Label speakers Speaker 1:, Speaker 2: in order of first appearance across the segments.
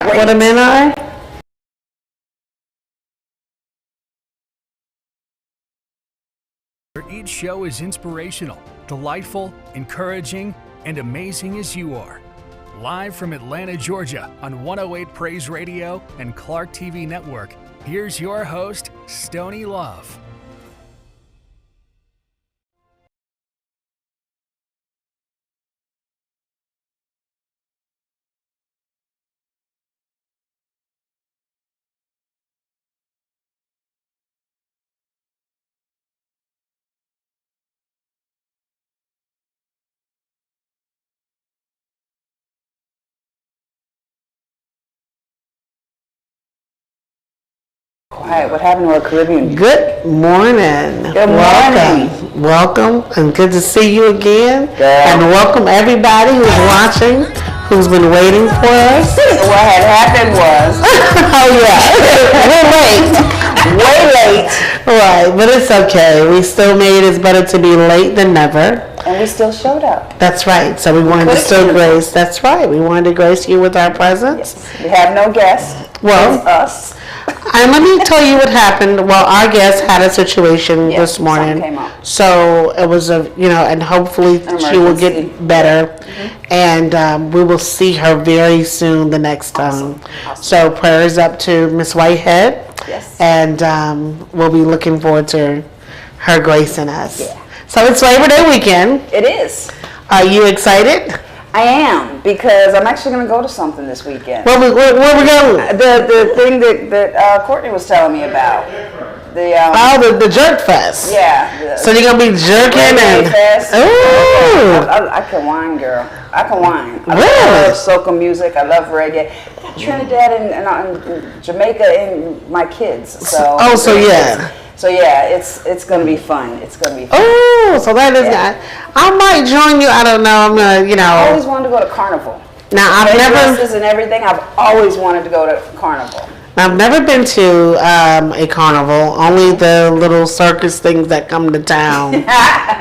Speaker 1: What a men are?
Speaker 2: Each show is inspirational, delightful, encouraging, and amazing as you are. Live from Atlanta, Georgia on 108 Praise Radio and Clark TV Network, here's your host, Stoney Love.
Speaker 3: Quiet. What happened to our Caribbean?
Speaker 1: Good morning.
Speaker 3: Good morning.
Speaker 1: Welcome, and good to see you again.
Speaker 3: Girl.
Speaker 1: And welcome everybody who's watching, who's been waiting for us.
Speaker 3: What had happened was,
Speaker 1: Oh yeah, we're late.
Speaker 3: way late,
Speaker 1: Right, but it's okay. We still made it. It's better to be late than never.
Speaker 3: and we still showed up.
Speaker 1: That's right. So we wanted to
Speaker 3: Could've
Speaker 1: still
Speaker 3: been.
Speaker 1: grace. That's right. We wanted to grace you with our presence.
Speaker 3: We have no guest.
Speaker 1: Well-
Speaker 3: It's us.
Speaker 1: And let me tell you what happened. Well, our guest had a situation
Speaker 3: Yeah,
Speaker 1: this morning.
Speaker 3: something came up.
Speaker 1: So it was and hopefully she will
Speaker 3: Emergency.
Speaker 1: get better. And we will see her very soon the next time.
Speaker 3: Awesome.
Speaker 1: So prayers up to Miss Whitehead.
Speaker 3: Yes.
Speaker 1: And we'll be looking forward to her gracing us.
Speaker 3: Yeah.
Speaker 1: So it's Labor Day weekend.
Speaker 3: It is.
Speaker 1: Are you excited?
Speaker 3: I am, because I'm actually going to go to something this weekend.
Speaker 1: Where we going?
Speaker 3: The thing that Courtney was telling me about.
Speaker 1: The Jerk Fest.
Speaker 3: Yeah.
Speaker 1: So you're going to be jerking
Speaker 3: Reggae
Speaker 1: and...
Speaker 3: Fest.
Speaker 1: Ooh.
Speaker 3: I can whine, girl. I can whine. I
Speaker 1: Really?
Speaker 3: love soca music. I love reggae. I got Trinidad and Jamaica and my kids. So.
Speaker 1: So yeah.
Speaker 3: So yeah, it's gonna be fun. It's gonna be fun.
Speaker 1: Oh, so that is
Speaker 3: Yeah.
Speaker 1: not. I might join you. I don't know. I'm gonna,
Speaker 3: I always wanted to go to Carnival.
Speaker 1: Now I've never
Speaker 3: Dresses and everything. I've always wanted to go to Carnival.
Speaker 1: been to a carnival. Only the little circus things that come to town.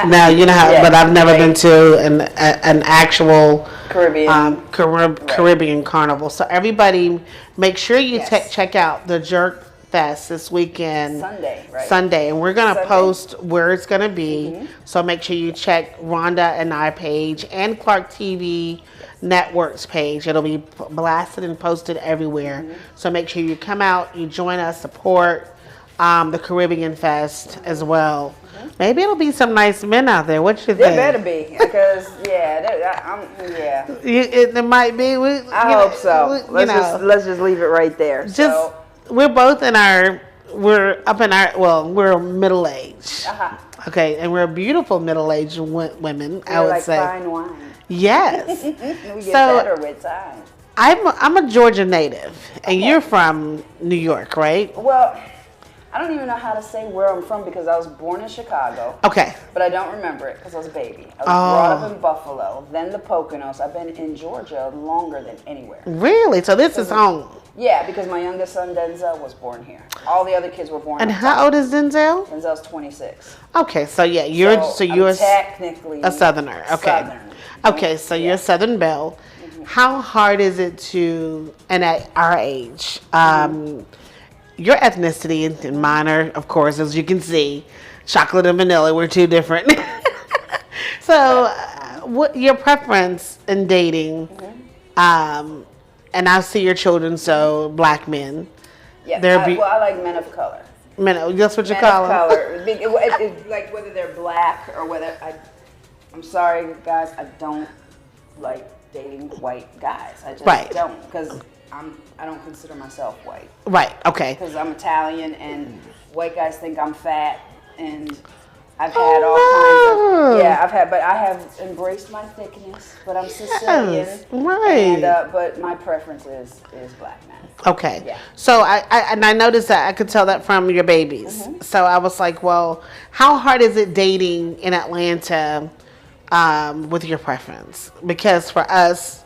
Speaker 1: Now you know how,
Speaker 3: Yeah,
Speaker 1: but I've never
Speaker 3: right.
Speaker 1: been to an actual
Speaker 3: Caribbean.
Speaker 1: Caribbean carnival. So everybody, make sure you
Speaker 3: Yes.
Speaker 1: check out the Jerk Fest this weekend.
Speaker 3: Sunday, right?
Speaker 1: Sunday, and we're gonna
Speaker 3: Sunday.
Speaker 1: post where it's gonna be. So make sure you check Rhonda and I page and Clark TV Network's page. It'll be blasted and posted everywhere. So make sure you come out, you join us, support the Caribbean Fest as well. Maybe it'll be some nice men out there. What you think?
Speaker 3: There better be, because yeah.
Speaker 1: It might be.
Speaker 3: I hope so. Let's just leave it right there. So,
Speaker 1: We're both we're middle age. Okay, and we're beautiful middle-aged women, I would
Speaker 3: like
Speaker 1: say.
Speaker 3: fine wine.
Speaker 1: Yes.
Speaker 3: We get
Speaker 1: So-
Speaker 3: better with time.
Speaker 1: I'm a Georgia native, and you're from New York, right?
Speaker 3: Well, I don't even know how to say where I'm from, because I was born in Chicago,
Speaker 1: Okay.
Speaker 3: but I don't remember it because I was a baby. I was brought up in Buffalo, then the Poconos. I've been in Georgia longer than anywhere.
Speaker 1: Really? So this is home.
Speaker 3: Yeah, because my youngest son Denzel was born here. All the other kids were born.
Speaker 1: And
Speaker 3: in
Speaker 1: how old is Denzel?
Speaker 3: Denzel's 26.
Speaker 1: Okay, so yeah, you're
Speaker 3: I'm technically
Speaker 1: a Southerner. Okay.
Speaker 3: Southern.
Speaker 1: Okay, so you're a Southern Belle. How hard is it and at our age, your ethnicity and mine are, of course, as you can see, chocolate and vanilla, we're two different. So, what your preference in dating, and I see your children, so black men.
Speaker 3: Yeah,
Speaker 1: They're
Speaker 3: I like men of color.
Speaker 1: Men, that's what you
Speaker 3: Men
Speaker 1: call
Speaker 3: of
Speaker 1: them?
Speaker 3: color. Like whether they're black or whether I'm sorry, guys, I don't like dating white guys. I just
Speaker 1: Right.
Speaker 3: don't, because I don't consider myself white,
Speaker 1: Right, okay.
Speaker 3: because I'm Italian and white guys think I'm fat, and I've had all kinds of, but I have embraced my thickness, but I'm Sicilian.
Speaker 1: Yes, right.
Speaker 3: And, but my preference is black men.
Speaker 1: Okay.
Speaker 3: Yeah.
Speaker 1: So I noticed that I could tell that from your babies. So I was like, well, how hard is it dating in Atlanta with your preference? Because for us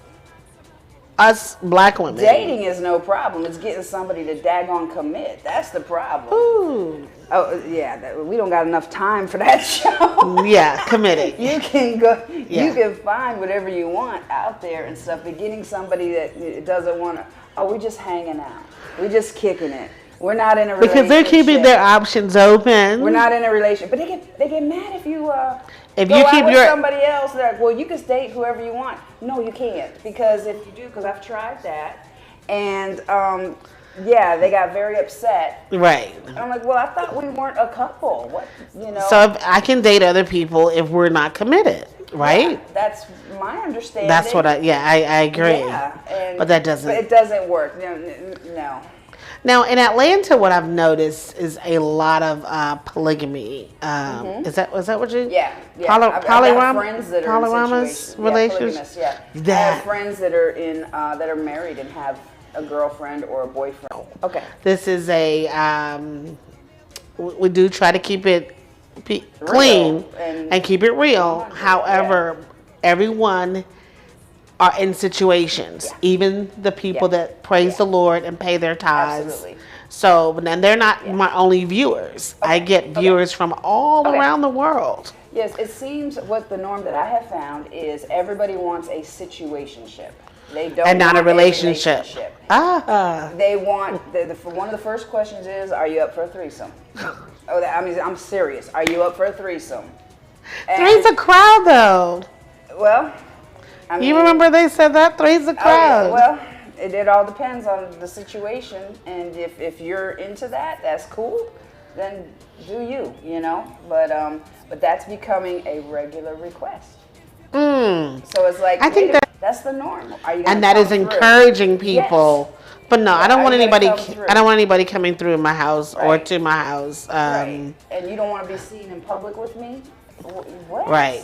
Speaker 1: black women,
Speaker 3: Dating is no problem. It's getting somebody to daggone commit. That's the problem.
Speaker 1: Ooh.
Speaker 3: Oh yeah, we don't got enough time for that show.
Speaker 1: Yeah, committed.
Speaker 3: You can go.
Speaker 1: Yeah.
Speaker 3: You can find whatever you want out there and stuff. But getting somebody that doesn't want to. Oh, we just hanging out. We just kicking it. We're not in a relationship.
Speaker 1: Because they're keeping their options open.
Speaker 3: We're not in a relationship. But they get mad if you
Speaker 1: if
Speaker 3: go
Speaker 1: you
Speaker 3: out
Speaker 1: keep
Speaker 3: with
Speaker 1: your
Speaker 3: somebody else. They're like, well, you can date whoever you want. No, you can't. Because if you do, because I've tried that. And, yeah, they got very upset.
Speaker 1: right.
Speaker 3: And I'm like, well, I thought we weren't a couple. What, you know?
Speaker 1: So if I can date other people if we're not committed, right?
Speaker 3: Yeah, that's my understanding.
Speaker 1: That's what I agree.
Speaker 3: Yeah,
Speaker 1: but that doesn't.
Speaker 3: But it doesn't work. No.
Speaker 1: Now in Atlanta, what I've noticed is a lot of polygamy. Is that what you?
Speaker 3: Yeah.
Speaker 1: Polyram-
Speaker 3: I've got friends that are in
Speaker 1: polyamorous
Speaker 3: situations.
Speaker 1: relations.
Speaker 3: Yeah, polygamous, yeah. I have friends that are in that are married and have a girlfriend or a boyfriend. Okay.
Speaker 1: This is a we do try to keep it clean and keep it real. However, everyone are in situations, even the people that praise the Lord and pay their tithes.
Speaker 3: Absolutely.
Speaker 1: So, and they're not my only viewers. I get viewers from all around the world.
Speaker 3: Yes, it seems what the norm that I have found is everybody wants a situationship. They don't
Speaker 1: and not
Speaker 3: want
Speaker 1: a relationship.
Speaker 3: They want one of the first questions is, "Are you up for a threesome?" I'm serious. Are you up for a threesome?
Speaker 1: Three's a crowd, though.
Speaker 3: Well, I mean,
Speaker 1: you remember they said that three's a crowd.
Speaker 3: Well, it all depends on the situation, and if you're into that, that's cool. Then do you, you know? But that's becoming a regular request. So it's like
Speaker 1: I think
Speaker 3: that's the norm.
Speaker 1: And that is encouraging people. Yes. But no, I don't want anybody. I don't want anybody coming through my house or to my house.
Speaker 3: Right. And you don't want to be seen in public with me. What?
Speaker 1: Right.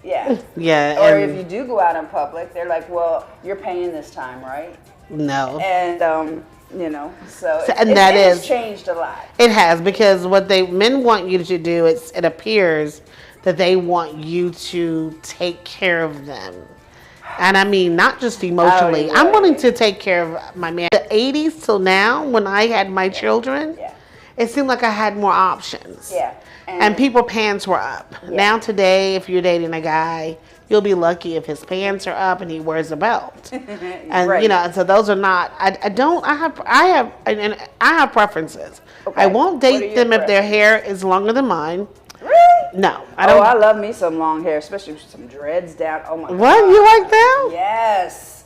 Speaker 3: Yeah.
Speaker 1: Yeah.
Speaker 3: Or if you do go out in public, they're like, "Well, you're paying this time, right?"
Speaker 1: No.
Speaker 3: And you know, so
Speaker 1: and that
Speaker 3: has changed a lot.
Speaker 1: It has, because what men want you to do, it appears that they want you to take care of them. And I mean, not just emotionally. I'm willing to take care of my man. The 80s till now, when I had my children, it seemed like I had more options.
Speaker 3: Yeah.
Speaker 1: And people's pants were up. Yeah. Now today, if you're dating a guy, you'll be lucky if his pants are up and he wears a belt. And you know, so those are not. I have preferences. Okay. I won't date them if their hair is longer than mine.
Speaker 3: Really?
Speaker 1: No, I don't.
Speaker 3: Oh, I love me some long hair, especially with some dreads down. Oh my God.
Speaker 1: What? You like that?
Speaker 3: Yes.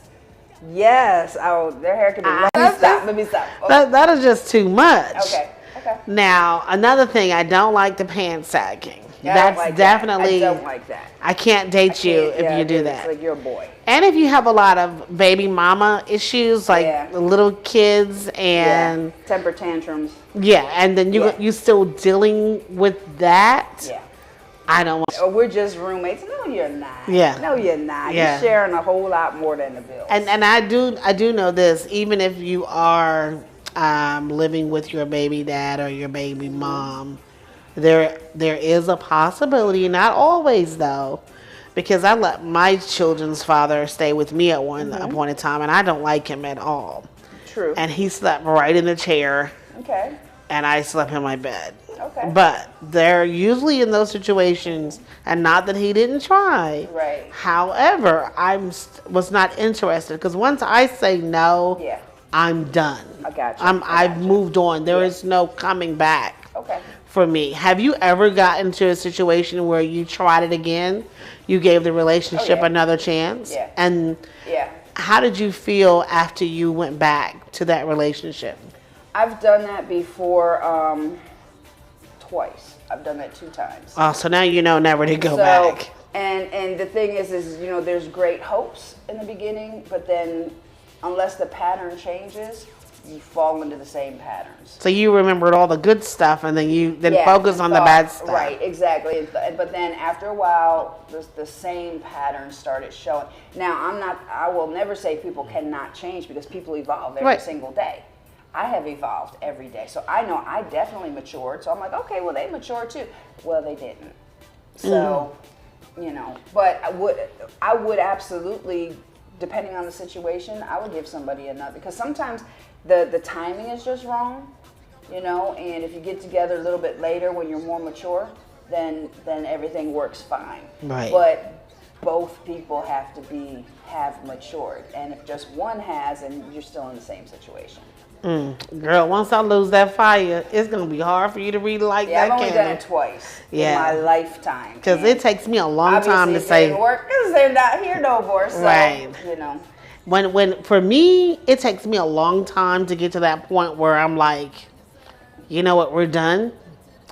Speaker 3: Yes. Oh, their hair can be long. Let me stop.
Speaker 1: Okay. That is just too much.
Speaker 3: Okay.
Speaker 1: Now, another thing, I don't like the pants sagging. That's definitely.
Speaker 3: I don't like that.
Speaker 1: I can't date you if you do that.
Speaker 3: It's like you're a boy.
Speaker 1: And if you have a lot of baby mama issues, like little kids and
Speaker 3: temper tantrums.
Speaker 1: Yeah, and then you still dealing with that.
Speaker 3: Yeah.
Speaker 1: I don't want.
Speaker 3: Or we're just roommates. No, you're not.
Speaker 1: Yeah.
Speaker 3: No, you're not.
Speaker 1: Yeah.
Speaker 3: You're sharing a whole lot more than the bills.
Speaker 1: And I do know this. Even if you are living with your baby dad or your baby mom, there is a possibility, not always though, because I let my children's father stay with me at one point in time, and I don't like him at all.
Speaker 3: True.
Speaker 1: And he slept right in the chair.
Speaker 3: Okay. And
Speaker 1: I slept in my bed.
Speaker 3: Okay.
Speaker 1: But they're usually in those situations, and not that he didn't try.
Speaker 3: Right.
Speaker 1: However, was not interested, because once I say no, I'm done.
Speaker 3: I got you.
Speaker 1: I've moved on. There is no coming back.
Speaker 3: Okay.
Speaker 1: For me, have you ever gotten into a situation where you tried it again? You gave the relationship another chance?
Speaker 3: Yeah.
Speaker 1: And how did you feel after you went back to that relationship?
Speaker 3: I've done that before twice. I've done that 2 times.
Speaker 1: Oh, so now you know never to go back.
Speaker 3: And the thing is you know, there's great hopes in the beginning, but then unless the pattern changes, you fall into the same patterns.
Speaker 1: So you remembered all the good stuff, and then focus on the bad stuff.
Speaker 3: Right, exactly. But then after a while, the same patterns started showing. Now, I will never say people cannot change, because people evolve every single day. I have evolved every day. So I know I definitely matured. So I'm like, okay, well, they matured too. Well, they didn't. So, you know, but I would absolutely, depending on the situation, I would give somebody another, because sometimes the timing is just wrong, you know, and if you get together a little bit later when you're more mature, then everything works fine.
Speaker 1: Right.
Speaker 3: But both people have to have matured. And if just one has, and you're still in the same situation.
Speaker 1: Girl, once I lose that fire, it's going to be hard for you to relight that
Speaker 3: I've only
Speaker 1: candle.
Speaker 3: done it twice in my lifetime.
Speaker 1: Because it takes me a long time to say.
Speaker 3: Obviously, it didn't work because they're not here no more. So,
Speaker 1: Right.
Speaker 3: you know.
Speaker 1: When for me, it takes me a long time to get to that point where I'm like, you know what, we're done.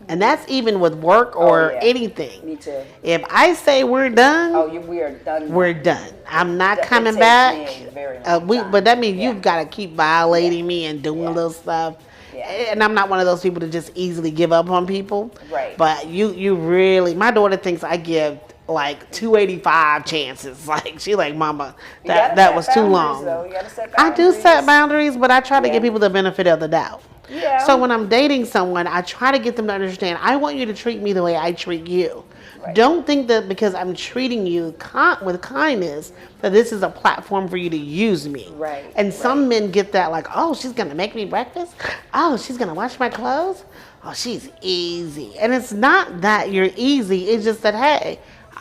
Speaker 1: And that's even with work or anything.
Speaker 3: Me too.
Speaker 1: If I say we're done,
Speaker 3: we are done.
Speaker 1: We're done. I'm not coming back.
Speaker 3: Me a very long time.
Speaker 1: But that means you've got to keep violating me and doing little stuff.
Speaker 3: Yeah.
Speaker 1: And I'm not one of those people to just easily give up on people.
Speaker 3: Right.
Speaker 1: But you really, my daughter thinks I give like 285 chances. Like she like, Mama, that was too long.
Speaker 3: Though. You gotta set
Speaker 1: I
Speaker 3: boundaries.
Speaker 1: do set boundaries, but I try to give people the benefit of the doubt.
Speaker 3: Yeah.
Speaker 1: So when I'm dating someone, I try to get them to understand, I want you to treat me the way I treat you.
Speaker 3: Right.
Speaker 1: Don't think that because I'm treating you with kindness, that this is a platform for you to use me.
Speaker 3: Right.
Speaker 1: And some men get that like, oh, she's going to make me breakfast? Oh, she's going to wash my clothes? Oh, she's easy. And it's not that you're easy. It's just that, hey,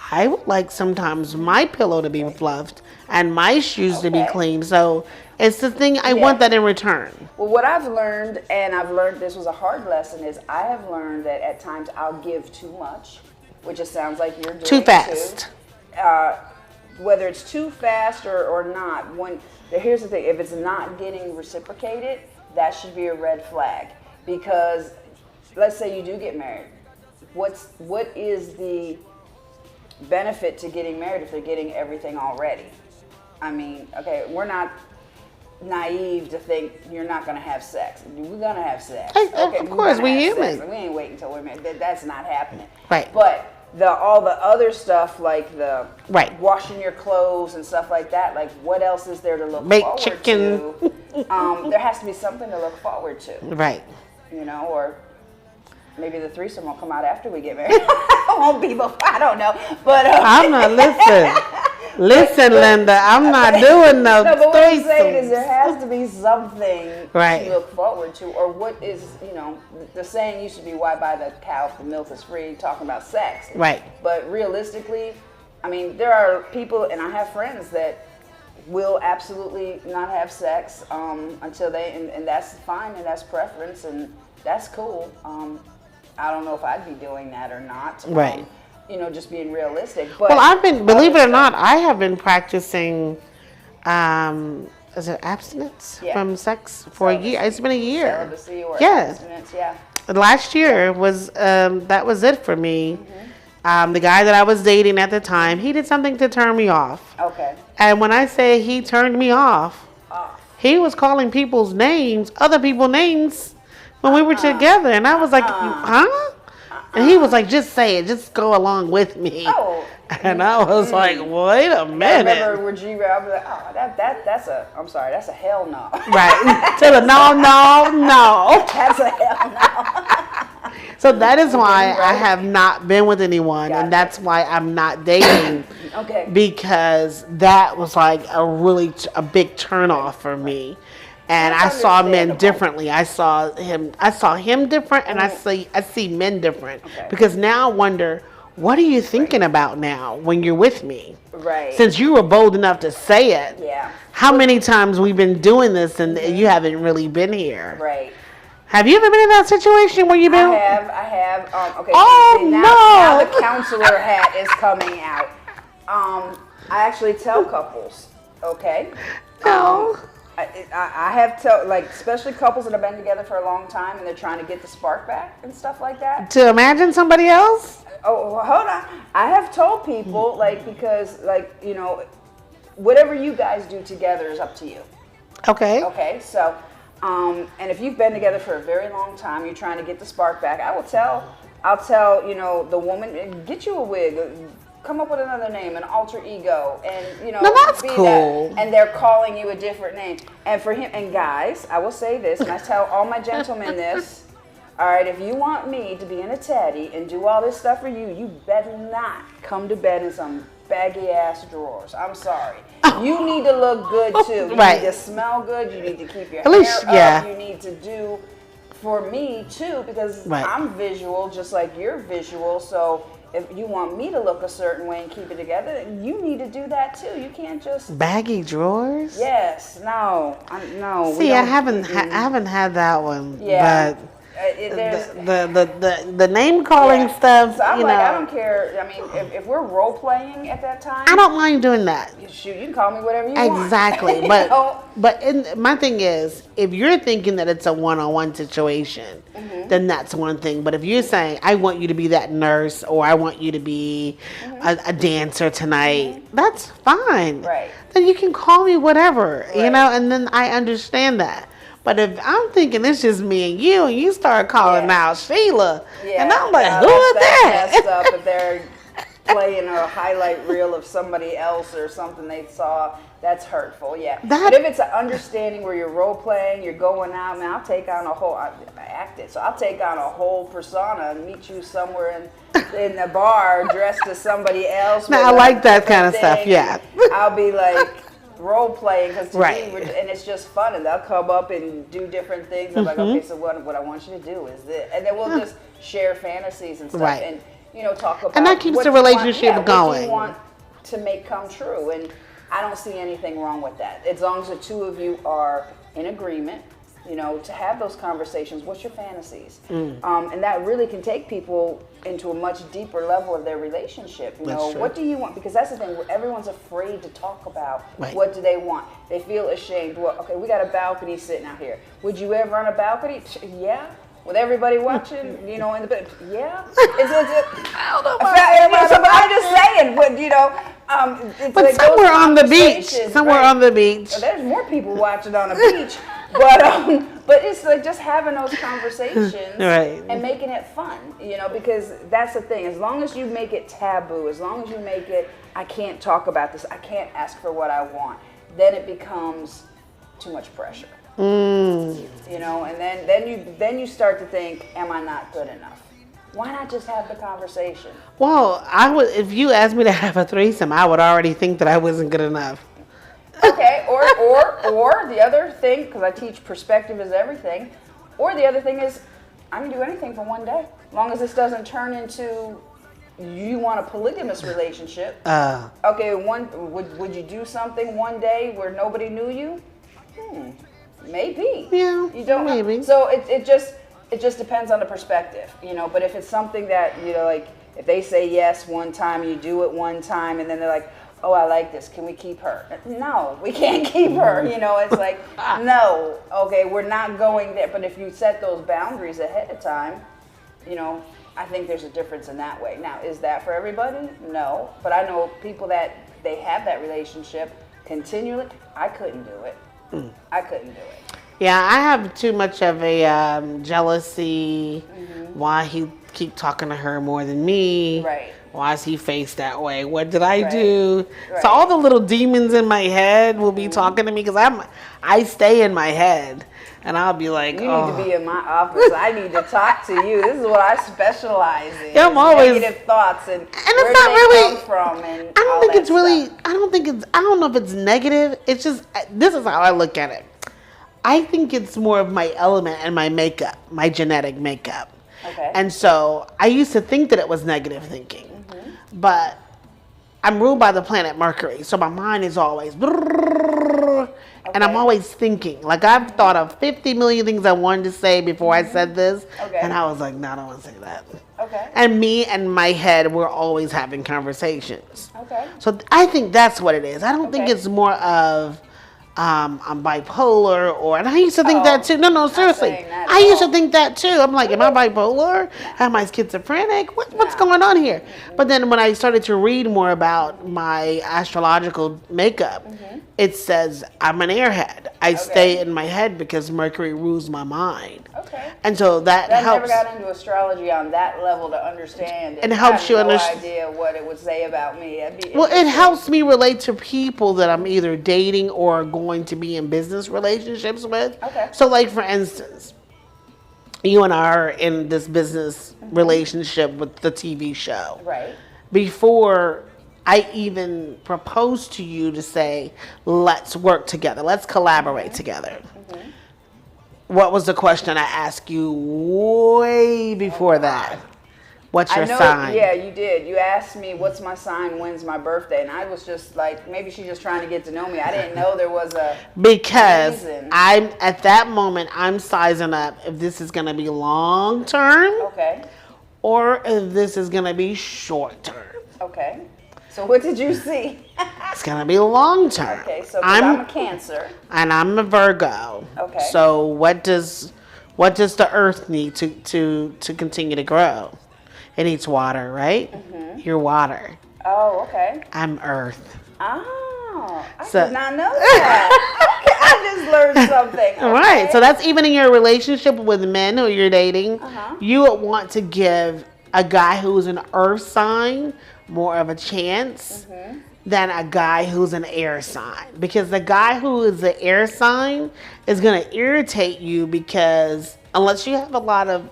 Speaker 1: I would like sometimes my pillow to be fluffed and my shoes to be clean. So it's the thing, I want that in return.
Speaker 3: Well, what I've learned, and I've learned this was a hard lesson, is I have learned that at times I'll give too much, which it sounds like you're doing
Speaker 1: too fast.
Speaker 3: Whether it's too fast or not, here's the thing, if it's not getting reciprocated, that should be a red flag. Because let's say you do get married. What is the benefit to getting married if they're getting everything already? I mean, okay, we're not naive to think you're not going to have sex. We're going to have sex.
Speaker 1: Okay, of course, we're human.
Speaker 3: We ain't waiting until we're married. That's not happening.
Speaker 1: Right.
Speaker 3: But all the other stuff, like the washing your clothes and stuff like that, like what else is there to look forward
Speaker 1: chicken.
Speaker 3: to? There has to be something to look forward to.
Speaker 1: Right.
Speaker 3: You know, or maybe the threesome will come out after we get married. It won't be before, I don't know. But
Speaker 1: I'm not Listen, Linda, I'm not doing no
Speaker 3: but what I'm saying is
Speaker 1: threesomes.
Speaker 3: there has to be something
Speaker 1: Right.
Speaker 3: to look forward to, or what is, the saying used to be, why buy the cow if the milk is free, talking about sex.
Speaker 1: Right.
Speaker 3: But realistically, I mean, there are people, and I have friends that will absolutely not have sex until and that's fine, and that's preference, and that's cool. I don't know if I'd be doing that or not.
Speaker 1: Right.
Speaker 3: Just being realistic. But
Speaker 1: Well, I've been, believe it or not, I have been practicing, is it abstinence from sex for a year? It's been a year.
Speaker 3: Celibacy or
Speaker 1: Yes.
Speaker 3: abstinence, yeah.
Speaker 1: Last year was, that was it for me. The guy that I was dating at the time, he did something to turn me off.
Speaker 3: Okay.
Speaker 1: And when I say he turned me off, he was calling people's names, other people's names, when we were together. And I was like, huh? And he was like, just say it, just go along with me.
Speaker 3: Oh.
Speaker 1: And I was like, wait a minute.
Speaker 3: I remember with G-Ray, I was like, oh, that's a hell no.
Speaker 1: Right. To the no.
Speaker 3: That's a hell no.
Speaker 1: So that is why I have not been with anyone,
Speaker 3: Gotcha.
Speaker 1: and that's why I'm not dating.
Speaker 3: Okay.
Speaker 1: Because that was like a big turnoff for me. And
Speaker 3: That's
Speaker 1: I saw men
Speaker 3: understandable.
Speaker 1: differently. I saw him different, and I see men different.
Speaker 3: Okay.
Speaker 1: Because now I wonder, what are you thinking about now when you're with me?
Speaker 3: Right.
Speaker 1: Since you were bold enough to say it.
Speaker 3: Yeah.
Speaker 1: How many times we've been doing this and you haven't really been here?
Speaker 3: Right.
Speaker 1: Have you ever been in that situation where you've been?
Speaker 3: I have. Okay.
Speaker 1: Oh,
Speaker 3: see, now the counselor hat is coming out. I actually tell couples, okay?
Speaker 1: No.
Speaker 3: I have especially couples that have been together for a long time and they're trying to get the spark back and stuff like that.
Speaker 1: To imagine somebody else?
Speaker 3: Oh, hold on. I have told people, because whatever you guys do together is up to you.
Speaker 1: Okay.
Speaker 3: Okay, so, and if you've been together for a very long time, you're trying to get the spark back, I'll tell, the woman, get you a wig, come up with another name, an alter ego, and,
Speaker 1: No, that's cool.
Speaker 3: That. And they're calling you a different name. And for him, and guys, I will say this, and I tell all my gentlemen this, all right, if you want me to be in a teddy and do all this stuff for you, you better not come to bed in some baggy ass drawers. I'm sorry. You need to look good too. You
Speaker 1: Right.
Speaker 3: need to smell good. You need to keep your
Speaker 1: At least,
Speaker 3: hair up. You need to do for me too, because
Speaker 1: Right.
Speaker 3: I'm visual just like you're visual. So if you want me to look a certain way and keep it together, then you need to do that too. You can't just
Speaker 1: Baggy drawers?
Speaker 3: Yes, no, no.
Speaker 1: See, I haven't had that one.
Speaker 3: Yeah.
Speaker 1: But
Speaker 3: There's
Speaker 1: the name calling stuff,
Speaker 3: So I'm
Speaker 1: you
Speaker 3: like,
Speaker 1: know.
Speaker 3: I don't care. I mean, if we're role playing at that time,
Speaker 1: I don't mind doing that.
Speaker 3: shoot, you can call me whatever you want.
Speaker 1: Exactly.
Speaker 3: You
Speaker 1: But
Speaker 3: know?
Speaker 1: my thing is, if you're thinking that it's a one-on-one situation, then that's one thing. But if you're saying, I want you to be that nurse, or I want you to be a dancer tonight, that's fine.
Speaker 3: Right.
Speaker 1: Then you can call me whatever, you
Speaker 3: Right.
Speaker 1: know, and then I understand that. But if I'm thinking it's just me and you start calling
Speaker 3: Yeah.
Speaker 1: out Sheila,
Speaker 3: Yeah,
Speaker 1: and I'm like,
Speaker 3: no,
Speaker 1: who is
Speaker 3: that's
Speaker 1: that?
Speaker 3: messed up if they're playing a highlight reel of somebody else or something they saw. That's hurtful, yeah. But if it's an understanding where you're role playing, you're going out, man, I'll take on a whole, I acted, so I'll take on a whole persona and meet you somewhere in the bar dressed as somebody else.
Speaker 1: Now, I like that kind of stuff,
Speaker 3: thing,
Speaker 1: yeah.
Speaker 3: and I'll be like, role playing because to
Speaker 1: Right.
Speaker 3: me, and it's just fun, and they'll come up and do different things. I'm like, okay, so what I want you to do is this, and then we'll just share fantasies and stuff,
Speaker 1: Right.
Speaker 3: and talk about.
Speaker 1: And that keeps
Speaker 3: what
Speaker 1: the
Speaker 3: you want-
Speaker 1: relationship
Speaker 3: What
Speaker 1: going.
Speaker 3: you want to make come true, and I don't see anything wrong with that as long as the two of you are in agreement. To have those conversations. What's your fantasies? And that really can take people into a much deeper level of their relationship.
Speaker 1: That's true.
Speaker 3: What do you want? Because that's the thing. Everyone's afraid to talk about
Speaker 1: Right.
Speaker 3: what do they want. They feel ashamed. Well, okay, we got a balcony sitting out here. Would you ever on a balcony? Yeah. With everybody watching, in the bed. Yeah.
Speaker 1: I don't know about
Speaker 3: I'm just saying, but it's
Speaker 1: But
Speaker 3: like
Speaker 1: somewhere
Speaker 3: those
Speaker 1: on the beach,
Speaker 3: conversations,
Speaker 1: somewhere
Speaker 3: right?
Speaker 1: on the beach.
Speaker 3: Well, there's more people watching on the beach, but it's like just having those conversations
Speaker 1: Right.
Speaker 3: and making it fun, because that's the thing. As long as you make it taboo, as long as you make it, I can't talk about this, I can't ask for what I want, then it becomes too much pressure. And then you start to think, am I not good enough? Why not just have the conversation?
Speaker 1: Well, if you asked me to have a threesome, I would already think that I wasn't good enough.
Speaker 3: Okay, or the other thing, because I teach perspective is everything, or the other thing is, I can do anything for one day, as long as this doesn't turn into you want a polygamous relationship. Okay, would you do something one day where nobody knew you? Maybe.
Speaker 1: Yeah,
Speaker 3: You don't know.
Speaker 1: maybe.
Speaker 3: So it just depends on the perspective, But if it's something that like if they say yes one time, you do it one time, and then they're like, oh, I like this. Can we keep her? No, we can't keep her. It's like, no. Okay, we're not going there. But if you set those boundaries ahead of time, I think there's a difference in that way. Now, is that for everybody? No. But I know people that they have that relationship continually. I couldn't do it. I couldn't do it.
Speaker 1: Yeah, I have too much of a jealousy. Why he keep talking to her more than me?
Speaker 3: Right.
Speaker 1: Why is he faced that way? What did I do?
Speaker 3: Right.
Speaker 1: So all the little demons in my head will be talking to me because I stay in my head, and I'll be like,
Speaker 3: You need to be in my office. I need to talk to you. This is what I specialize in.
Speaker 1: Yeah, I'm always
Speaker 3: negative thoughts and
Speaker 1: it's
Speaker 3: where
Speaker 1: not
Speaker 3: do they
Speaker 1: really-
Speaker 3: come from and
Speaker 1: I don't
Speaker 3: all
Speaker 1: think
Speaker 3: that
Speaker 1: it's really.
Speaker 3: stuff.
Speaker 1: I don't know if it's negative. It's just this is how I look at it. I think it's more of my element and my makeup, my genetic makeup.
Speaker 3: Okay.
Speaker 1: And so I used to think that it was negative thinking, but I'm ruled by the planet Mercury, so my mind is always, and I'm always thinking. Like I've thought of 50 million things I wanted to say before I said this,
Speaker 3: Okay.
Speaker 1: and I was like, no, I don't want to say that.
Speaker 3: Okay.
Speaker 1: And me and my head, we're always having conversations.
Speaker 3: Okay.
Speaker 1: So I think that's what it is. I don't think
Speaker 3: Okay.
Speaker 1: it's more of I'm bipolar and I used to think that too. No, seriously.
Speaker 3: saying that at
Speaker 1: I used to
Speaker 3: all.
Speaker 1: think that too. I'm like, am I bipolar? Am I schizophrenic? What's
Speaker 3: No.
Speaker 1: going on here? But then when I started to read more about my astrological makeup, it says I'm an airhead. I stay in my head because Mercury rules my mind.
Speaker 3: Okay.
Speaker 1: And so that
Speaker 3: I
Speaker 1: helps.
Speaker 3: never got into astrology on that level to understand it.
Speaker 1: And helps you
Speaker 3: I have no
Speaker 1: understand.
Speaker 3: idea what it would say about me. It'd be
Speaker 1: Well, it
Speaker 3: interesting.
Speaker 1: helps me relate to people that I'm either dating or going to be in business relationships with.
Speaker 3: Okay.
Speaker 1: So, like, for instance, you and I are in this business relationship with the TV show.
Speaker 3: Right.
Speaker 1: Before I even proposed to you to say, let's work together, let's collaborate together. What was the question I asked you way before that? What's your sign?
Speaker 3: Yeah, you did. You asked me, what's my sign, when's my birthday? And I was just like, maybe she's just trying to get to know me. I didn't know there was a reason.
Speaker 1: I'm at that moment, I'm sizing up if this is going to be long term.
Speaker 3: Okay.
Speaker 1: Or if this is going to be short term.
Speaker 3: Okay. So what did you see?
Speaker 1: It's going to be long term.
Speaker 3: Okay, so I'm a Cancer.
Speaker 1: And I'm a Virgo.
Speaker 3: Okay.
Speaker 1: So what does the earth need to continue to grow? It needs water, right? Mm-hmm. You're water.
Speaker 3: Oh, okay.
Speaker 1: I'm earth.
Speaker 3: Oh, I did not know that. Okay, I just learned something. Okay.
Speaker 1: Right. So that's even in your relationship with men who you're dating. You would want to give a guy who's an earth sign more of a chance than a guy who's an air sign. Because the guy who is the air sign is going to irritate you because unless you have a lot of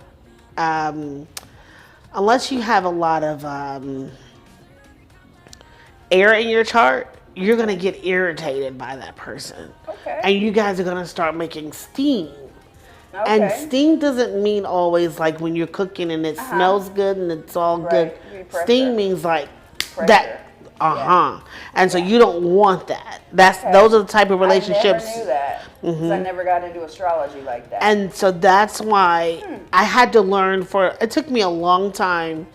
Speaker 1: air in your chart, you're going to get irritated by that person.
Speaker 3: Okay.
Speaker 1: And you guys are going to start making steam.
Speaker 3: Okay.
Speaker 1: And steam doesn't mean always like when you're cooking and it smells good and it's all good. Steam means like
Speaker 3: pressure.
Speaker 1: That. And so you don't want that. Those are the type of relationships.
Speaker 3: I never knew that. Because I never got into astrology like that.
Speaker 1: And so that's why I had to learn it took me a long time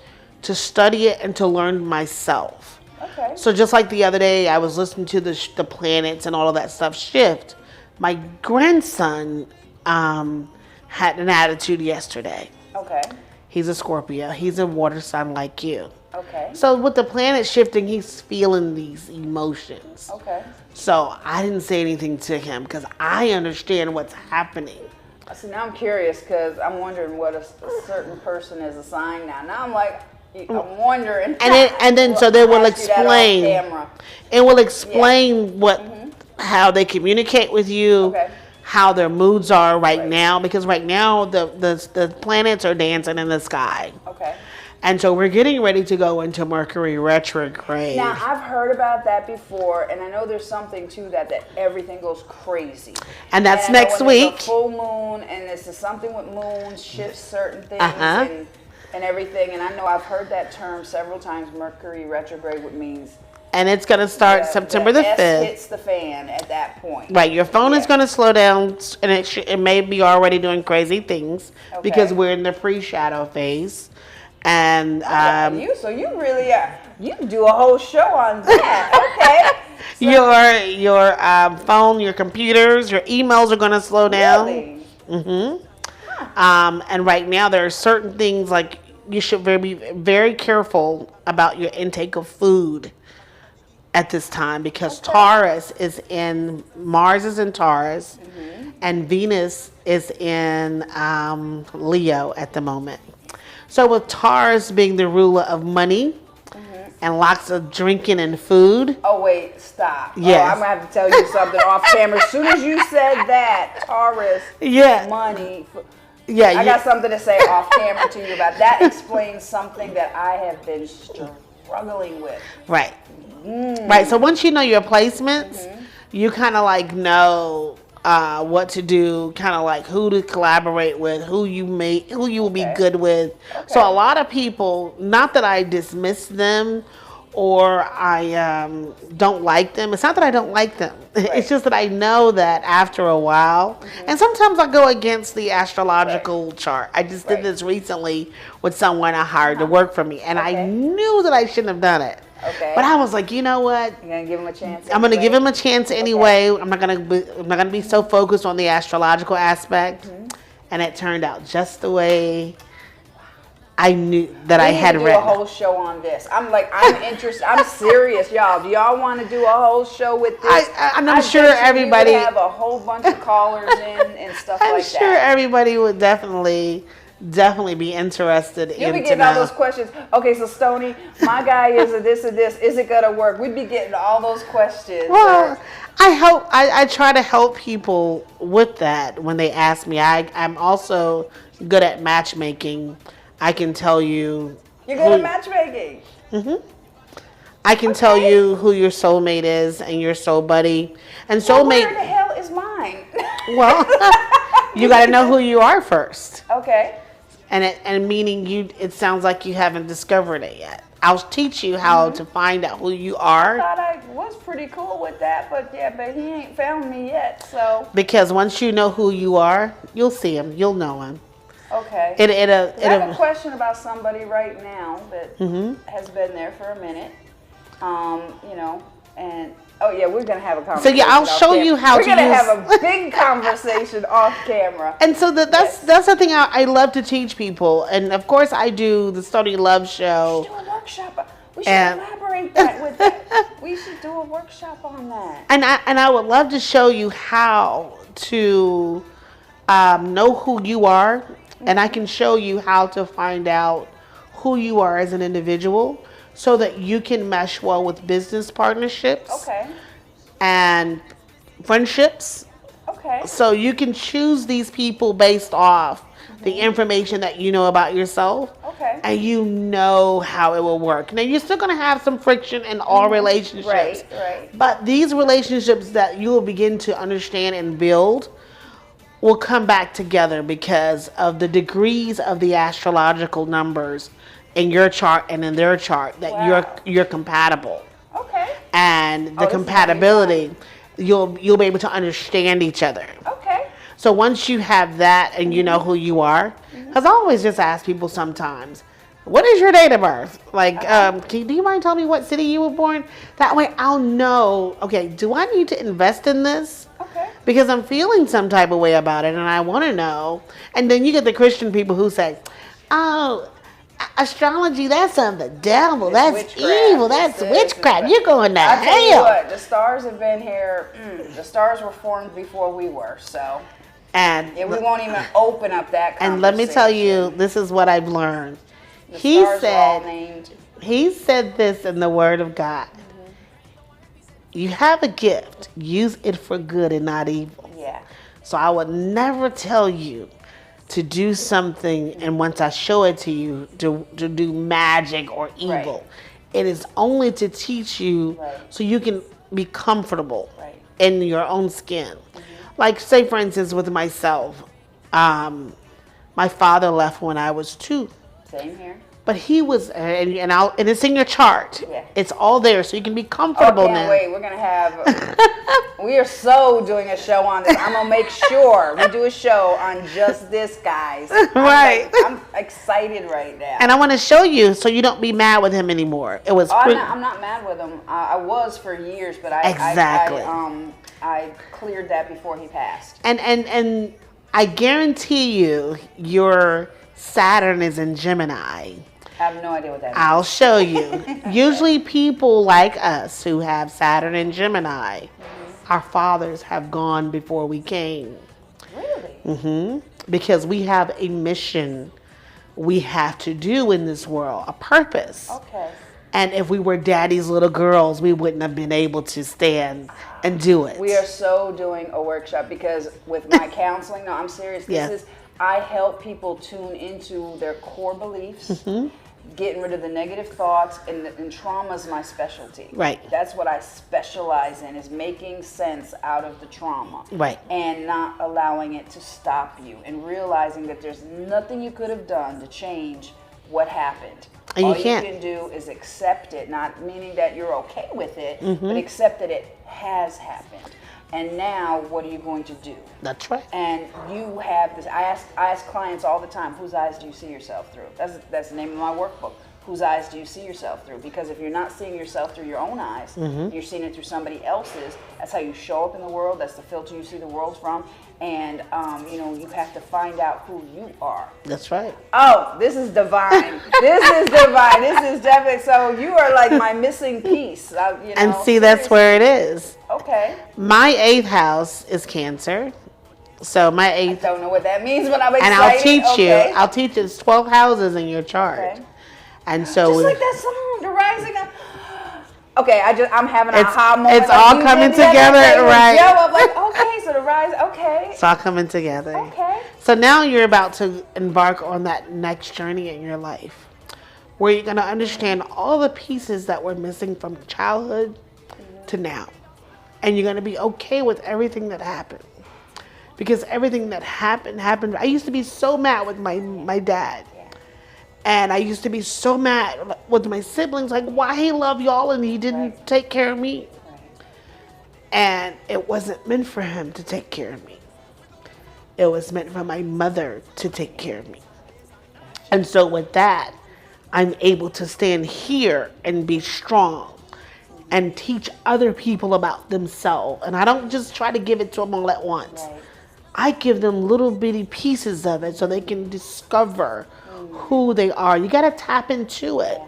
Speaker 1: to study it and to learn myself.
Speaker 3: Okay.
Speaker 1: So just like the other day, I was listening to the planets and all of that stuff shift. My grandson had an attitude yesterday.
Speaker 3: Okay.
Speaker 1: He's a Scorpio. He's a water sign like you.
Speaker 3: Okay.
Speaker 1: So with the planet shifting, he's feeling these emotions.
Speaker 3: Okay.
Speaker 1: So I didn't say anything to him because I understand what's happening.
Speaker 3: See, now I'm curious because I'm wondering what a certain person is a sign now. Now I'm like, I'm wondering.
Speaker 1: And then so they will explain. It will explain how they communicate with you, how their moods are right now. Because right now the planets are dancing in the sky.
Speaker 3: Okay.
Speaker 1: And so we're getting ready to go into Mercury retrograde.
Speaker 3: Now, I've heard about that before, and I know there's something to that everything goes crazy.
Speaker 1: And that's next week.
Speaker 3: There's a full moon, and this is something with moons, shifts certain things and everything. And I know I've heard that term several times, Mercury retrograde, what means.
Speaker 1: And it's going to start September the 5th.
Speaker 3: S hits the fan at that point.
Speaker 1: Right, your phone is going to slow down, and it may be already doing crazy things because we're in the pre-shadow phase. And
Speaker 3: so you really you do a whole show on that. Okay.
Speaker 1: Your phone, your computers, your emails are going to slow down.
Speaker 3: Really?
Speaker 1: And right now there are certain things like you should be very careful about your intake of food at this time because Mars is in Taurus and Venus is in Leo at the moment. So with Taurus being the ruler of money and lots of drinking and food.
Speaker 3: Oh, wait, stop.
Speaker 1: Yes.
Speaker 3: Oh, I'm going to have to tell you something off camera. As soon as you said that, Taurus, money. I got something to say off camera to you about that. Explains something that I have been struggling with.
Speaker 1: Right. Right. So once you know your placements, you kind of like know what to do, kind of like who to collaborate with, who you will be good with. Okay. So a lot of people, not that I dismiss them or I don't like them. It's not that I don't like them. Right. It's just that I know that after a while, and sometimes I go against the astrological chart. I just did this recently with someone I hired to work for me, and I knew that I shouldn't have done it.
Speaker 3: Okay.
Speaker 1: But I was like, you know what?
Speaker 3: You're gonna give him a chance.
Speaker 1: I'm gonna give him a chance anyway. I'm not gonna be so focused on the astrological aspect. And it turned out just the way I knew that I had read.
Speaker 3: We need to do a whole show on this. I'm interested. I'm serious, y'all. Do y'all want to do a whole show with this?
Speaker 1: I'm sure everybody
Speaker 3: would have a whole bunch of callers in and stuff like that.
Speaker 1: I'm sure everybody would definitely be interested in.
Speaker 3: You'll be getting all those questions. Okay, so Stoney, my guy is a this or this. Is it gonna work? We'd be getting all those questions.
Speaker 1: Well, I try to help people with that when they ask me. I'm also good at matchmaking. I can tell you.
Speaker 3: You're good at matchmaking.
Speaker 1: I can tell you who your soulmate is and your soul buddy. And
Speaker 3: soulmate.
Speaker 1: Well,
Speaker 3: where the hell is mine?
Speaker 1: Well. You got to know who you are first.
Speaker 3: Okay.
Speaker 1: And meaning it sounds like you haven't discovered it yet. I'll teach you how to find out who you are.
Speaker 3: I thought I was pretty cool with that, but he ain't found me yet, so.
Speaker 1: Because once you know who you are, you'll see him. You'll know him.
Speaker 3: Okay. I have a question about somebody right now that has been there for a minute. And oh yeah, we're gonna have a conversation.
Speaker 1: So yeah, I'll show you how
Speaker 3: we're gonna have a big conversation off camera.
Speaker 1: And so that's the thing I love to teach people. And of course, I do the Stoney Love show.
Speaker 3: We should do a workshop. We should elaborate that with that. We should do a workshop on that.
Speaker 1: And I would love to show you how to know who you are, and I can show you how to find out who you are as an individual, so that you can mesh well with business partnerships.
Speaker 3: Okay.
Speaker 1: And friendships.
Speaker 3: Okay.
Speaker 1: So you can choose these people based off the information that you know about yourself.
Speaker 3: Okay.
Speaker 1: And you know how it will work. Now you're still going to have some friction in all relationships.
Speaker 3: Right.
Speaker 1: But these relationships that you will begin to understand and build will come back together because of the degrees of the astrological numbers in your chart and in their chart that you're compatible.
Speaker 3: Okay.
Speaker 1: And the compatibility, you'll be able to understand each other.
Speaker 3: Okay.
Speaker 1: So once you have that and you know who you are, because I always just ask people sometimes, what is your date of birth? Like, do you mind telling me what city you were born? That way I'll know, okay, do I need to invest in this?
Speaker 3: Okay.
Speaker 1: Because I'm feeling some type of way about it and I want to know. And then you get the Christian people who say, oh, astrology, that's of the devil. That's
Speaker 3: witchcraft.
Speaker 1: evil. That's witchcraft. You're going to hell.
Speaker 3: I tell you what, the stars have been here. The stars were formed before we were, so.
Speaker 1: And
Speaker 3: we won't even open up that conversation.
Speaker 1: And let me tell you, this is what I've learned.
Speaker 3: The stars were all named.
Speaker 1: He said this in the Word of God. You have a gift. Use it for good and not evil.
Speaker 3: Yeah.
Speaker 1: So I would never tell you to do something and once I show it to you to do magic or evil. Right. It is only to teach you so you can be comfortable in your own skin. Like say for instance with myself, my father left when I was 2.
Speaker 3: Same here.
Speaker 1: But he was, and it's in your chart. Yeah. It's all there, so you can be comfortable now.
Speaker 3: Wait, we're gonna have. We are so doing a show on this. I'm gonna make sure we do a show on just this, guys.
Speaker 1: Right.
Speaker 3: I'm excited right now.
Speaker 1: And I want to show you, so you don't be mad with him anymore. It was.
Speaker 3: I'm not mad with him. I was for years, but I cleared that before he passed.
Speaker 1: And I guarantee you, your Saturn is in Gemini.
Speaker 3: I have no idea what that means.
Speaker 1: I'll show you. Usually people like us who have Saturn and Gemini, our fathers have gone before we came.
Speaker 3: Really?
Speaker 1: Because we have a mission we have to do in this world, a purpose.
Speaker 3: Okay.
Speaker 1: And if we were daddy's little girls, we wouldn't have been able to stand and do it.
Speaker 3: We are so doing a workshop because with my counseling, no, I'm serious. I help people tune into their core beliefs, getting rid of the negative thoughts, and trauma is my specialty.
Speaker 1: Right.
Speaker 3: That's what I specialize in, is making sense out of the trauma.
Speaker 1: Right.
Speaker 3: And not allowing it to stop you, and realizing that there's nothing you could have done to change what happened.
Speaker 1: And
Speaker 3: all
Speaker 1: you can't.
Speaker 3: You can do is accept it, not meaning that you're okay with it, but accept that it has happened. And now, what are you going to do?
Speaker 1: That's right.
Speaker 3: And you have this. I ask clients all the time, whose eyes do you see yourself through? That's the name of my workbook. Whose eyes do you see yourself through? Because if you're not seeing yourself through your own eyes, you're seeing it through somebody else's. That's how you show up in the world. That's the filter you see the world from. And you have to find out who you are.
Speaker 1: That's right.
Speaker 3: Oh, this is divine. This is divine. This is definitely. So you are like my missing piece.
Speaker 1: And see, that's where it is.
Speaker 3: Okay.
Speaker 1: My 8th house is Cancer. So my 8th.
Speaker 3: I don't know what that means, but I'm excited.
Speaker 1: And I'll teach you. I'll teach you. It's 12 houses in your chart.
Speaker 3: Okay.
Speaker 1: And so
Speaker 3: just like that song, The Rising Up. Okay, I'm having an aha moment.
Speaker 1: It's all coming together, right?
Speaker 3: Joe, I'm like, okay, so the rise, okay.
Speaker 1: It's all coming together.
Speaker 3: Okay.
Speaker 1: So now you're about to embark on that next journey in your life, where you're going to understand all the pieces that were missing from childhood to now. And you're going to be okay with everything that happened. because everything that happened. I used to be so mad with my dad. And I used to be so mad with my siblings, like, why he loved y'all and he didn't take care of me. And it wasn't meant for him to take care of me. It was meant for my mother to take care of me. And so with that, I'm able to stand here and be strong and teach other people about themselves. And I don't just try to give it to them all at once. I give them little bitty pieces of it so they can discover who they are. You got to tap into it.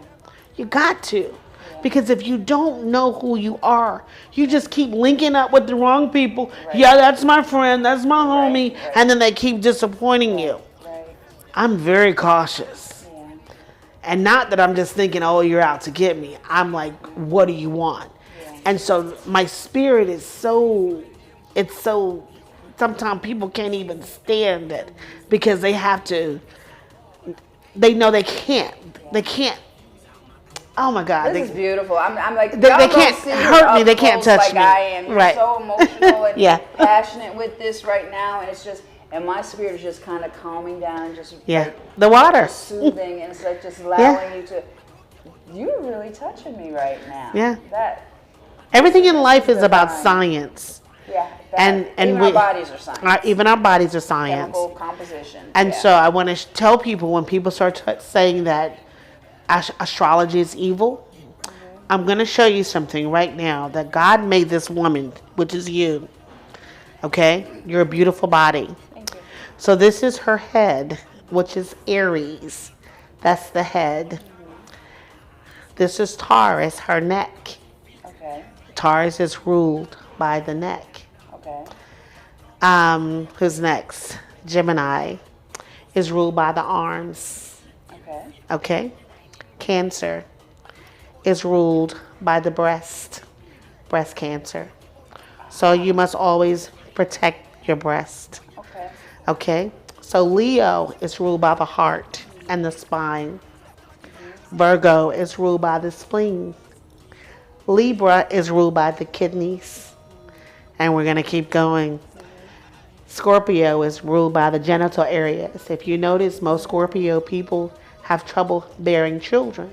Speaker 1: You got to. Because if you don't know who you are, you just keep linking up with the wrong people. Yeah, that's my friend, that's my homie. And then they keep disappointing you. I'm very cautious. And not that I'm just thinking, oh, you're out to get me. I'm like, what do you want? And so my spirit is so, sometimes people can't even stand it because they have to, they know they can't. Oh my God.
Speaker 3: This is beautiful. I'm like,
Speaker 1: they can't hurt me. They can't touch me.
Speaker 3: I am. You're so emotional and
Speaker 1: yeah.
Speaker 3: passionate with this right now. And it's just, and my spirit is just kind of calming down and just
Speaker 1: the water.
Speaker 3: Soothing. And it's like just allowing you to, you're really touching me right now.
Speaker 1: Yeah. Everything in life is about science. And
Speaker 3: even our bodies are science.
Speaker 1: Even our bodies are science.
Speaker 3: Chemical composition.
Speaker 1: And so I want to tell people, when people start saying that astrology is evil, I'm going to show you something right now, that God made this woman, which is you. Okay? You're a beautiful body.
Speaker 3: Thank you.
Speaker 1: So this is her head, which is Aries. That's the head. This is Taurus, her neck.
Speaker 3: Okay.
Speaker 1: Taurus is ruled by the neck.
Speaker 3: Okay.
Speaker 1: Who's next? Gemini is ruled by the arms.
Speaker 3: Okay.
Speaker 1: Okay. Cancer is ruled by the breast cancer. So you must always protect your breast.
Speaker 3: Okay.
Speaker 1: Okay. So Leo is ruled by the heart and the spine. Virgo is ruled by the spleen. Libra is ruled by the kidneys. And we're going to keep going. Scorpio is ruled by the genital areas. If you notice, most Scorpio people have trouble bearing children.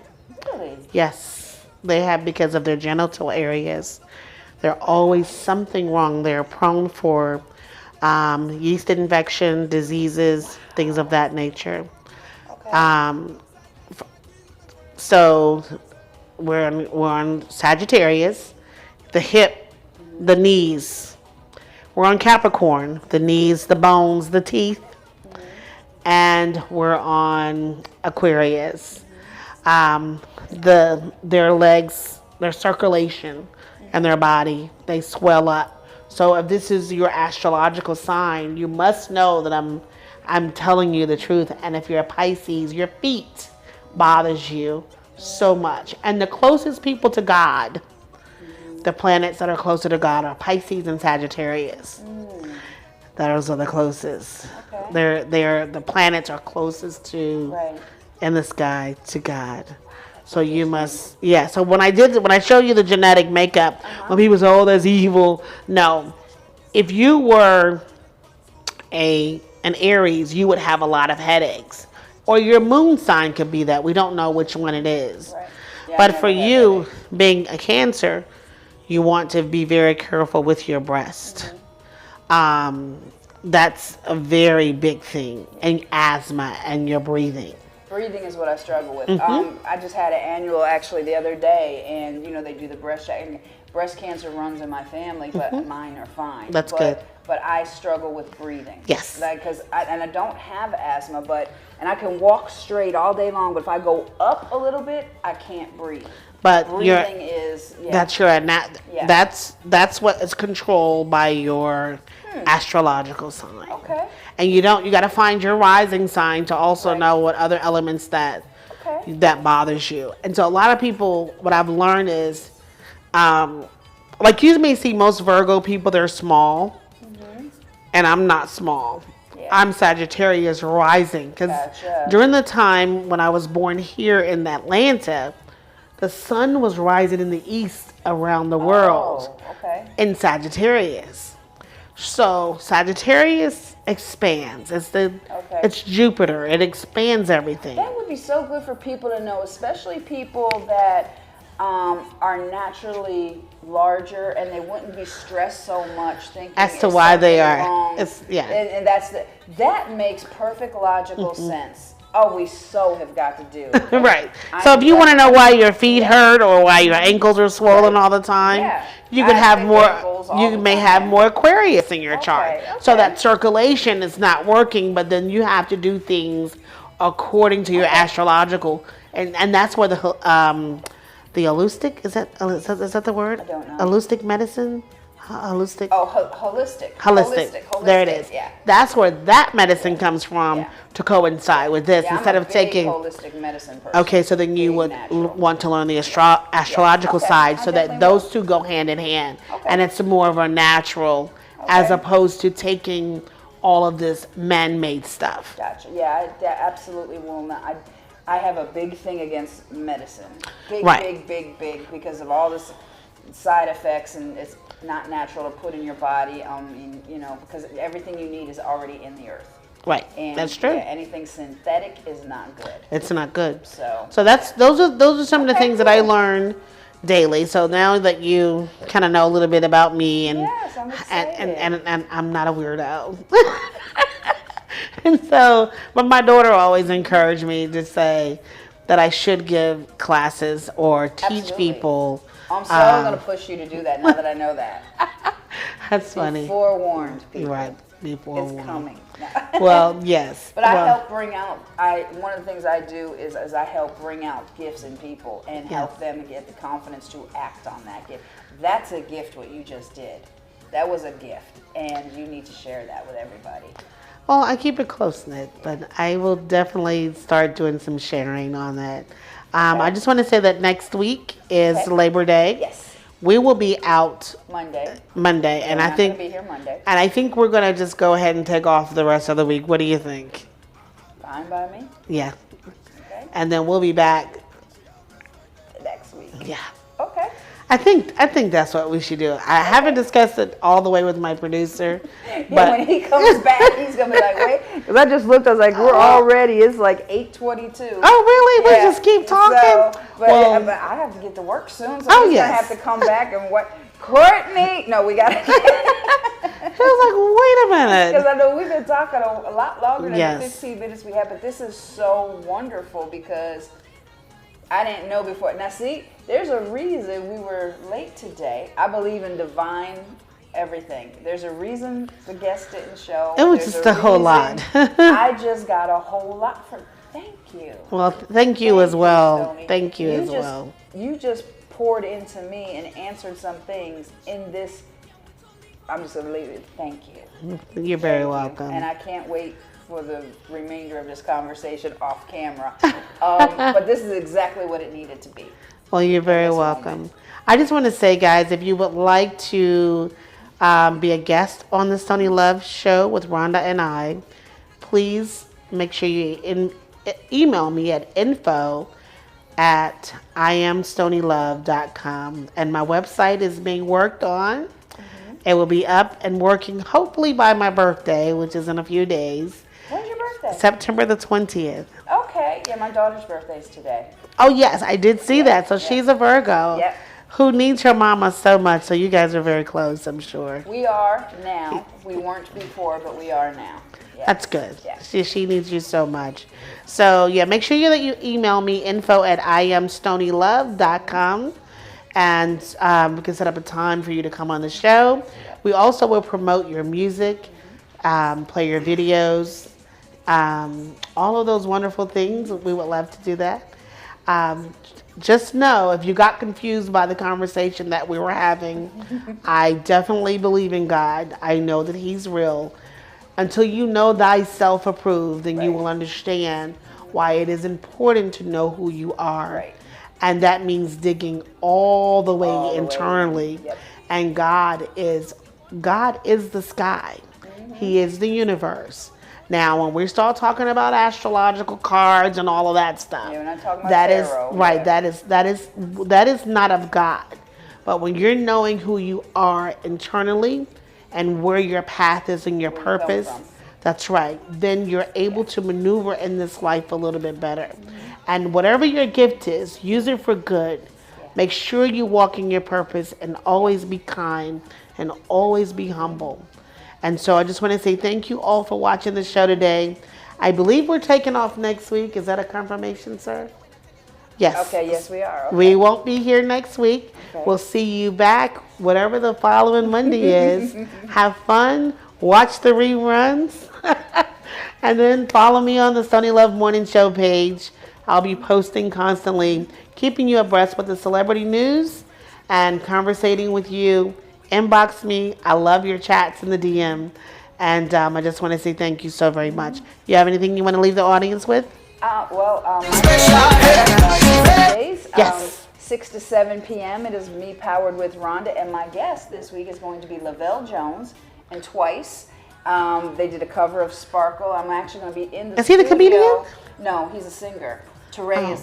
Speaker 3: Really?
Speaker 1: Yes, they have, because of their genital areas. There's always something wrong. They're prone for yeast infection, diseases, things of that nature.
Speaker 3: Okay.
Speaker 1: So we're on Sagittarius, the hip, the knees. We're on Capricorn, the knees, the bones, the teeth. And we're on Aquarius. Their legs, their circulation, and their body, they swell up. So if this is your astrological sign, you must know that I'm telling you the truth. And if you're a Pisces, your feet bothers you so much. And the closest people to God, the planets that are closer to God, are Pisces and Sagittarius. Those are the closest. Okay. They're the planets are closest to in the sky to God. So you must, so when I show you the genetic makeup, when people say, oh, that's evil. No. If you were an Aries, you would have a lot of headaches. Or your moon sign could be that. We don't know which one it is. Right. Yeah, but for you, being a Cancer, you want to be very careful with your breast. That's a very big thing. And asthma and your breathing. Breathing
Speaker 3: is what I struggle with. I just had an annual actually the other day, and they do the breast check. Breast cancer runs in my family, but mine are fine.
Speaker 1: That's good.
Speaker 3: But I struggle with breathing.
Speaker 1: Yes.
Speaker 3: Because I don't have asthma, and I can walk straight all day long, but if I go up a little bit, I can't breathe.
Speaker 1: But
Speaker 3: breathing is
Speaker 1: that's that's what is controlled by your astrological sign.
Speaker 3: Okay.
Speaker 1: And you got to find your rising sign to also know what other elements that bothers you. And so a lot of people, what I've learned is, like you may see most Virgo people, they're small, and I'm not small. Yeah. I'm Sagittarius rising, because during the time when I was born here in Atlanta, the sun was rising in the east around the world in Sagittarius. So Sagittarius expands. It's Jupiter. It expands everything.
Speaker 3: That would be so good for people to know, especially people that are naturally larger, and they wouldn't be stressed so much thinking
Speaker 1: as to why they are.
Speaker 3: Wrong. And that makes perfect logical sense. Oh, we so have got to do.
Speaker 1: Right. So if you want to know why your feet hurt or why your ankles are swollen all the time, you could have more. You may have more Aquarius in your chart. So that circulation is not working, but then you have to do things according to your astrological, and that's where the holistic is that the word?
Speaker 3: I don't know.
Speaker 1: Holistic medicine. Holistic.
Speaker 3: Oh, holistic.
Speaker 1: There it is.
Speaker 3: Yeah.
Speaker 1: That's where that medicine comes from to coincide with this instead of taking
Speaker 3: holistic medicine person.
Speaker 1: Okay, so then you would want to learn the astrological side so that those two go hand in hand, and it's more of a natural as opposed to taking all of this man-made stuff.
Speaker 3: Gotcha. Yeah, I absolutely will not. I have a big thing against medicine. Big, because of all this side effects, and it's not natural to put in your body, because everything you need is already in the earth.
Speaker 1: Right,
Speaker 3: and
Speaker 1: that's true.
Speaker 3: Anything synthetic is not good.
Speaker 1: It's not good.
Speaker 3: So
Speaker 1: those are some of the things that I learn daily. So now that you kind of know a little bit about me, and
Speaker 3: yes, I'm excited.
Speaker 1: and I'm not a weirdo. And so, but my daughter always encouraged me to say that I should give classes or teach people.
Speaker 3: I'm so going to push you to do that now that I know that.
Speaker 1: That's funny.
Speaker 3: Be forewarned, people.
Speaker 1: Right. Be forewarned.
Speaker 3: It's coming.
Speaker 1: Well, yes.
Speaker 3: But I help bring out, one of the things I do is I help bring out gifts in people and help them get the confidence to act on that gift. That's a gift, what you just did. That was a gift, and you need to share that with everybody.
Speaker 1: Well, I keep it close-knit, but I will definitely start doing some sharing on that. I just want to say that next week is Labor Day.
Speaker 3: Yes.
Speaker 1: We will be out
Speaker 3: Monday,
Speaker 1: and I think
Speaker 3: be here Monday.
Speaker 1: And I think we're going to just go ahead and take off the rest of the week. What do you think?
Speaker 3: Fine by me.
Speaker 1: Yeah.
Speaker 3: Okay.
Speaker 1: And then we'll be back
Speaker 3: next week.
Speaker 1: Yeah.
Speaker 3: Okay.
Speaker 1: I think that's what we should do. I haven't discussed it all the way with my producer, but
Speaker 3: when he comes back, he's gonna be like, "Wait," because I just looked. I was like, "We're already. It's like 8:22."
Speaker 1: Oh, really? We just keep talking.
Speaker 3: So, but I have to get to work soon, so he's gonna have to come back and what? Courtney, no, we got.
Speaker 1: He was like, "Wait a minute,"
Speaker 3: because I know we've been talking a lot longer than the 15 minutes we had, but this is so wonderful because I didn't know before. Now, see, there's a reason we were late today. I believe in divine everything. There's a reason the guest didn't show.
Speaker 1: It was just a whole lot.
Speaker 3: I just got a whole lot from. Thank you.
Speaker 1: Well, thank you as well. Thank you as well.
Speaker 3: You just poured into me and answered some things in this. I'm just going to leave it. Thank you.
Speaker 1: You're very welcome.
Speaker 3: And I can't wait for the remainder of this conversation off camera. But this is exactly what it needed to be.
Speaker 1: Well, you're very welcome. I just want to say, guys, if you would like to be a guest on the Stoney Love show with Rhonda and I, please make sure you email me at info@iamstoneylove.com. And my website is being worked on. It will be up and working hopefully by my birthday, which is in a few days.
Speaker 3: When's your birthday?
Speaker 1: September the 20th.
Speaker 3: Okay. Yeah, my daughter's birthday is today.
Speaker 1: Oh, yes, I did see that. So she's a Virgo who needs her mama so much. So you guys are very close, I'm sure.
Speaker 3: We are now. We weren't before, but we are now. Yes.
Speaker 1: That's good.
Speaker 3: Yes.
Speaker 1: She needs you so much. So, yeah, make sure that you email me info@iamstoneylove.com. And we can set up a time for you to come on the show. We also will promote your music, play your videos, all of those wonderful things. We would love to do that. Just know, if you got confused by the conversation that we were having, I definitely believe in God. I know that He's real. Until you know thyself approved, then you will understand why it is important to know who you are.
Speaker 3: Right.
Speaker 1: And that means digging all the way internally.
Speaker 3: Yep.
Speaker 1: And God is the sky. He is the universe. Now, when we start talking about astrological cards and all of that stuff,
Speaker 3: we're not talking about
Speaker 1: that
Speaker 3: tarot,
Speaker 1: is right. That is not of God. But when you're knowing who you are internally, and where your path is and your purpose, that's right, then you're able to maneuver in this life a little bit better. And whatever your gift is, use it for good. Make sure you walk in your purpose and always be kind and always be humble. And so I just want to say thank you all for watching the show today. I believe we're taking off next week. Is that a confirmation, sir? Yes.
Speaker 3: Okay, yes, we are. Okay.
Speaker 1: We won't be here next week.
Speaker 3: Okay.
Speaker 1: We'll see you back, whatever the following Monday is. Have fun. Watch the reruns. And then follow me on the Stoney Love Morning Show page. I'll be posting constantly, keeping you abreast with the celebrity news and conversating with you. Inbox me. I love your chats in the DM. And I just want to say thank you so very much. You have anything you want to leave the audience with?
Speaker 3: Mondays,
Speaker 1: yes.
Speaker 3: 6 to 7 p.m. It is Me Powered with Rhonda, and my guest this week is going to be Lavelle Jones and Twice. They did a cover of Sparkle. I'm actually going to be in the
Speaker 1: studio. Is he the comedian?
Speaker 3: No, he's a singer. Teray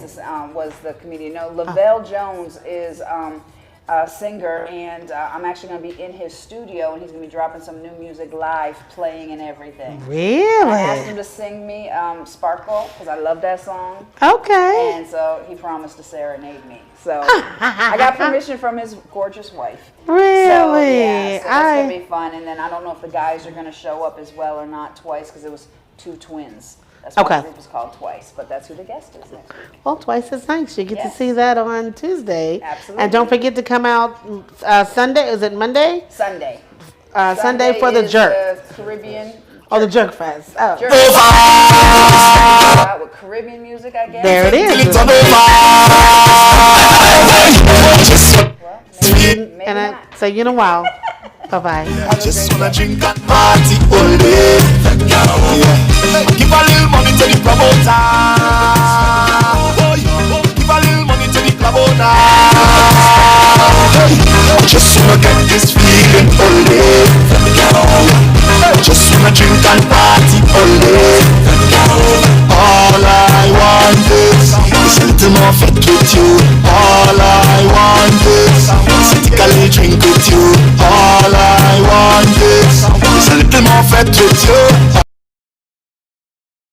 Speaker 3: was the comedian. No, Lavelle Jones is a singer, and I'm actually going to be in his studio, and he's going to be dropping some new music live, playing and everything.
Speaker 1: Really?
Speaker 3: I asked him to sing me Sparkle, because I love that song.
Speaker 1: Okay.
Speaker 3: And so he promised to serenade me. So I got permission from his gorgeous wife.
Speaker 1: Really?
Speaker 3: So, yeah, so that's going to be fun. And then I don't know if the guys are going to show up as well or not. Twice, because it was two twins. That's why the group is called Twice, but that's who the guest is next week.
Speaker 1: Well, Twice is nice. You get to see that on Tuesday.
Speaker 3: Absolutely.
Speaker 1: And don't forget to come out Sunday. Is it Monday?
Speaker 3: Sunday.
Speaker 1: Sunday for the Jerk.
Speaker 3: The Caribbean.
Speaker 1: Oh, the Jerk Fest. Oh.
Speaker 3: Jerk with Caribbean music, I guess.
Speaker 1: There it is.
Speaker 3: Well, maybe not.
Speaker 1: So you know, wow. Bye-bye.
Speaker 4: I just wanna drink and party all day. Yeah. Give a little money to the promoter. Give a little money to the promoter. I just wanna get this